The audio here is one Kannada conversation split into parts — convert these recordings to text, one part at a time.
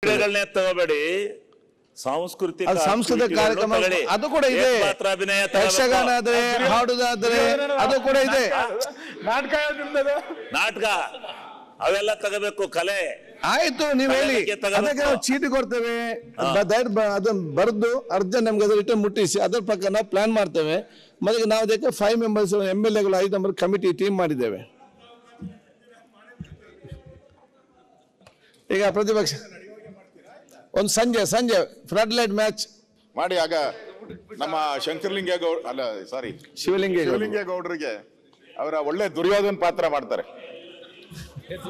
ಕ್ರೀಡೆಗಳನ್ನೇ ತಗೋಬೇಡಿ, ಸಾಂಸ್ಕೃತಿಕ ಕಾರ್ಯಕ್ರಮ ಅದು ಕೂಡ ಇದೆ. ಯಕ್ಷಗಾನ ಆದ್ರೆ, ಹಾಡುದಾದ್ರೆ ಅದು ಕೂಡ ಇದೆ. ನಾಟಕ ಅವೆಲ್ಲ ತಗೋಬೇಕು, ಕಲೆ. ಆಯ್ತು, ನೀವ್ ಹೇಳಿ, ಅದಕ್ಕೆ ನಾವು ಚೀಟಿ ಕೊಡ್ತೇವೆ, ಅದನ್ನ ಬರೆದು ಅರ್ಜೆಂಟ್ ನಮ್ಗೆ ಅದ್ರ ರಿಟರ್ನ್ ಮುಟ್ಟಿಸಿ ಅದ್ರ ಪ್ರಕಾರ ನಾವು ಪ್ಲಾನ್ ಮಾಡ್ತೇವೆ. ಮತ್ತೆ ನಾವು ಅದಕ್ಕೆ 5 ಮೆಂಬರ್ಸ್ MLAಗಳು 5 ಮೆಂಬರ್ ಕಮಿಟಿ ಟೀಮ್ ಮಾಡಿದ್ದೇವೆ. ಈಗ ಪ್ರತಿಪಕ್ಷ ಒಂದು ಸಂಜೆ ಫ್ಲಡ್ ಲೈಟ್ ಮ್ಯಾಚ್ ಮಾಡಿ. ಆಗ ನಮ್ಮ ಶಂಕರಲಿಂಗೇಗೌಡ ಅಲ್ಲ ಸಾರಿ ಶಿವಲಿಂಗೇಗೌಡರಿಗೆ ಅವರ ಒಳ್ಳೆ ದುರ್ಯೋಧನ ಪಾತ್ರ ಮಾಡ್ತಾರೆ.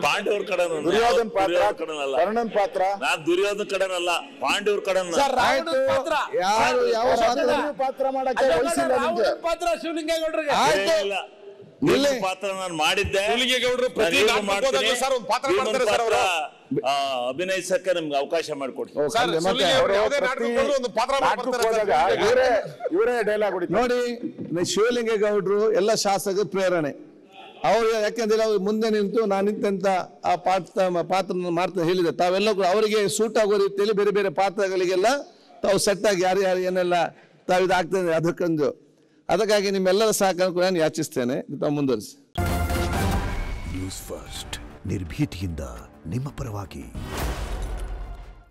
ಪಾಂಡವ್ರ ಕಡೆ ದುರ್ಯೋಧನ ಪಾತ್ರ, ಕರ್ಣನ್ ಪಾತ್ರ. ನಾನ್ ದುರ್ಯೋಧನ ಕಡೆನಲ್ಲ, ಪಾಂಡವ್ರ ಕಡೆ. ಯಾರು ಯಾವ ಪಾತ್ರ ಮಾಡಕ್ಕೆ ವಯಸ್ಸಿಲ್ಲ ನಿಮ್ಗೆ. ಪಾತ್ರ ಶಿವಲಿಂಗೇಗೌಡರಿಗೆ ಪಾತ್ರ ನಾನು ಮಾಡಿದ್ದೆ. ಅಭಿನಯಿಸಕ್ಕೆ ನಮ್ಗೆ ಅವಕಾಶ ಮಾಡಿಕೊಡ್ತೀನಿ. ಇವರೇ ಡೈಲಾಗ್ ನೋಡಿ, ಶಿವಲಿಂಗೇಗೌಡರು ಎಲ್ಲ ಶಾಸಕರ ಪ್ರೇರಣೆ. ಅವ್ರು ಯಾಕೆಂದ್ರೆ ಅವ್ರು ಮುಂದೆ ನಿಂತು ನಾನು ನಿಂತ ಆ ಪಾತ್ರ ಮಾಡ್ತಾ ಹೇಳಿದೆ. ತಾವೆಲ್ಲ ಕೂಡ ಅವರಿಗೆ ಸೂಟ್ ಆಗೋ ರೀತಿಯಲ್ಲಿ ಬೇರೆ ಬೇರೆ ಪಾತ್ರಗಳಿಗೆಲ್ಲ ತಾವು ಸೆಟ್ ಆಗಿ ಯಾರು ಏನೆಲ್ಲ ತಾವು ಇದಾಗ್ತದೆ ಅದಕ್ಕೊಂದು. ಅದಕ್ಕಾಗಿ ನಿಮ್ಮೆಲ್ಲರ ಸಹಕಾರ ಕೂಡ ನಾನು ಯಾಚಿಸ್ತೇನೆ. ತಾವು ಮುಂದುವರಿಸಿ. ನ್ಯೂಸ್ ಫಸ್ಟ್, ನಿರ್ಭೀತಿಯಿಂದ ನಿಮ್ಮ ಪರವಾಗಿ.